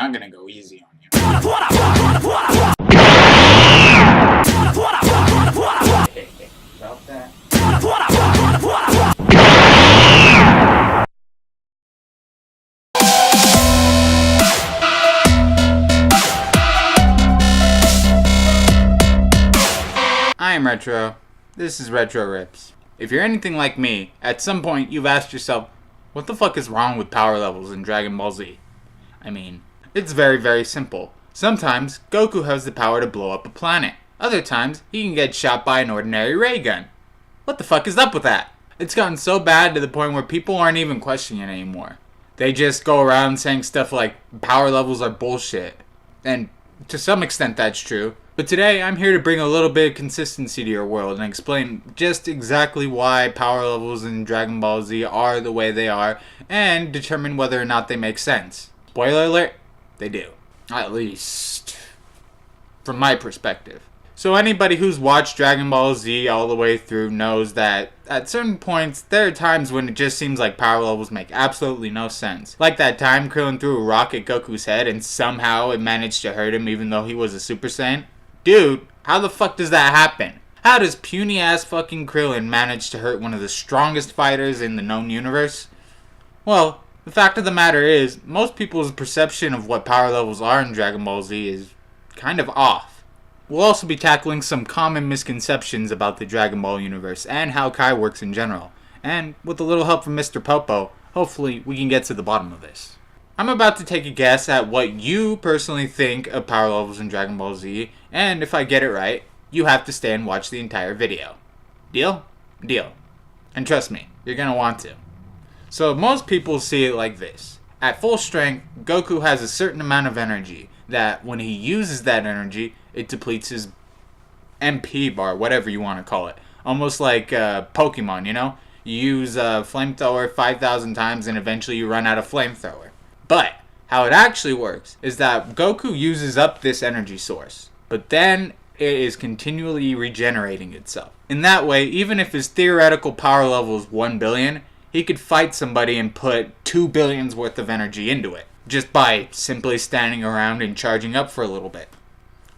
not gonna go easy on you. About that. I am Retro. This is Retro Rips. If you're anything like me, at some point you've asked yourself, what the fuck is wrong with power levels in Dragon Ball Z? I mean, it's very, very simple. Sometimes, Goku has the power to blow up a planet. Other times, he can get shot by an ordinary ray gun. What the fuck is up with that? It's gotten so bad to the point where people aren't even questioning it anymore. They just go around saying stuff like, power levels are bullshit. And to some extent that's true. But today, I'm here to bring a little bit of consistency to your world and explain just exactly why power levels in Dragon Ball Z are the way they are, and determine whether or not they make sense. Spoiler alert, they do. At least, from my perspective. So anybody who's watched Dragon Ball Z all the way through knows that at certain points, there are times when it just seems like power levels make absolutely no sense. Like that time Krillin threw a rock at Goku's head and somehow it managed to hurt him even though he was a Super Saiyan. Dude, how the fuck does that happen? How does puny ass fucking Krillin manage to hurt one of the strongest fighters in the known universe? Well, the fact of the matter is, most people's perception of what power levels are in Dragon Ball Z is kind of off. We'll also be tackling some common misconceptions about the Dragon Ball universe and how Kai works in general. And with a little help from Mr. Popo, hopefully we can get to the bottom of this. I'm about to take a guess at what you personally think of power levels in Dragon Ball Z, and if I get it right, you have to stay and watch the entire video. Deal? Deal. And trust me, you're gonna want to. So most people see it like this. At full strength, Goku has a certain amount of energy that when he uses that energy, it depletes his MP bar, whatever you want to call it. Almost like Pokemon, you know? You use a flamethrower 5,000 times and eventually you run out of flamethrower. But how it actually works is that Goku uses up this energy source, but then it is continually regenerating itself. In that way, even if his theoretical power level is 1 billion, he could fight somebody and put 2 billions worth of energy into it, just by simply standing around and charging up for a little bit.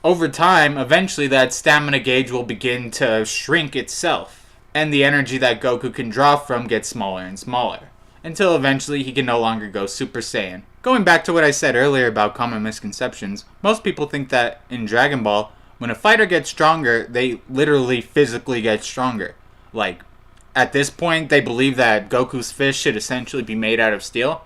Over time, eventually that stamina gauge will begin to shrink itself, and the energy that Goku can draw from gets smaller and smaller, until eventually he can no longer go Super Saiyan. Going back to what I said earlier about common misconceptions, most people think that in Dragon Ball, when a fighter gets stronger, they literally physically get stronger. Like, at this point, they believe that Goku's fist should essentially be made out of steel.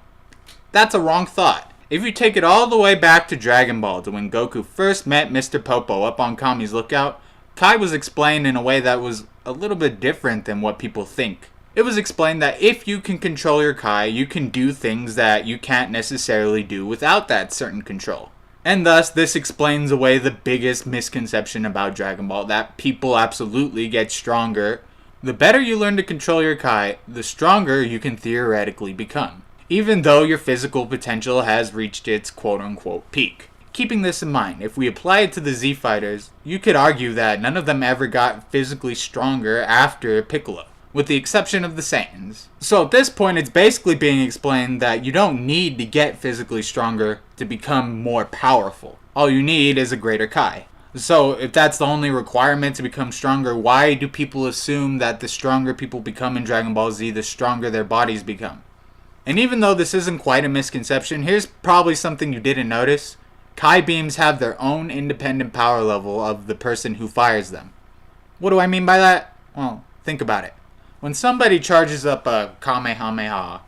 That's a wrong thought. If you take it all the way back to Dragon Ball, to when Goku first met Mr. Popo up on Kami's lookout, Kai was explained in a way that was a little bit different than what people think. It was explained that if you can control your Kai, you can do things that you can't necessarily do without that certain control. And thus, this explains away the biggest misconception about Dragon Ball, that people absolutely get stronger. The better you learn to control your Kai, the stronger you can theoretically become, even though your physical potential has reached its quote-unquote peak. Keeping this in mind, if we apply it to the Z fighters, you could argue that none of them ever got physically stronger after Piccolo, with the exception of the Saiyans. So at this point, it's basically being explained that you don't need to get physically stronger to become more powerful. All you need is a greater Kai. So if that's the only requirement to become stronger, why do people assume that the stronger people become in Dragon Ball Z, the stronger their bodies become? And even though this isn't quite a misconception, here's probably something you didn't notice. Kai beams have their own independent power level of the person who fires them. What do I mean by that? Well, think about it. When somebody charges up a Kamehameha,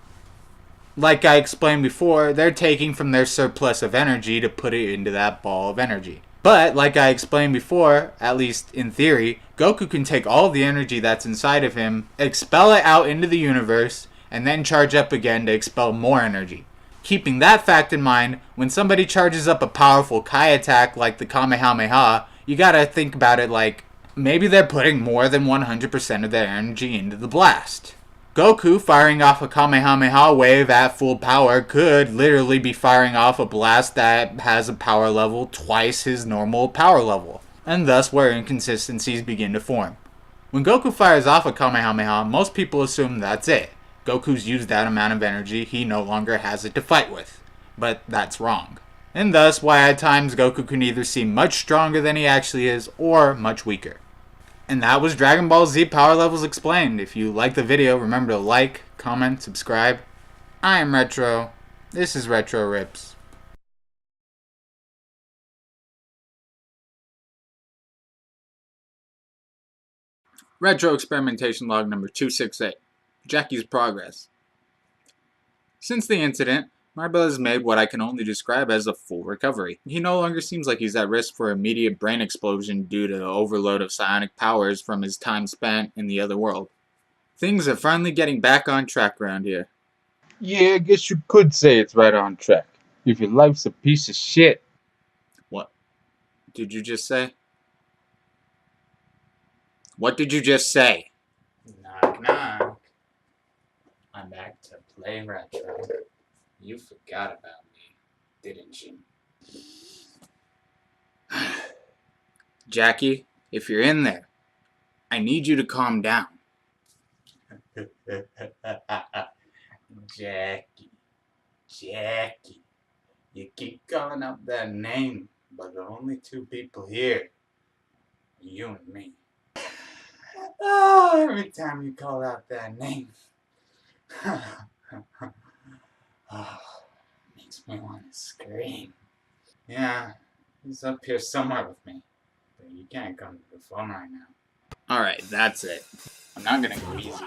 like I explained before, they're taking from their surplus of energy to put it into that ball of energy. But, like I explained before, at least in theory, Goku can take all the energy that's inside of him, expel it out into the universe, and then charge up again to expel more energy. Keeping that fact in mind, when somebody charges up a powerful Kai attack like the Kamehameha, you gotta think about it like, maybe they're putting more than 100% of their energy into the blast. Goku firing off a Kamehameha wave at full power could literally be firing off a blast that has a power level twice his normal power level, and thus where inconsistencies begin to form. When Goku fires off a Kamehameha, most people assume that's it. Goku's used that amount of energy, he no longer has it to fight with. But that's wrong. and thus why at times Goku can either seem much stronger than he actually is or much weaker. And that was Dragon Ball Z Power Levels Explained. If you liked the video, remember to like, comment, subscribe. I am Retro. This is Retro Rips. Retro Experimentation Log number 268. Jackie's Progress. Since the incident, Marble has made what I can only describe as a full recovery. He no longer seems like he's at risk for immediate brain explosion due to the overload of psionic powers from his time spent in the other world. Things are finally getting back on track around here. Yeah, I guess you could say it's right on track. If your life's a piece of shit. What did you just say? What did you just say? Knock, knock. I'm back to play Retro. You forgot about me, didn't you? Jackie, if you're in there, I need you to calm down. Jackie, you keep calling up that name, but the only two people here are you and me. Oh, every time you call out that name, oh, makes me want to scream. Yeah, he's up here somewhere with me, but you can't come to the phone right now. Alright, that's it. I'm not gonna go easy.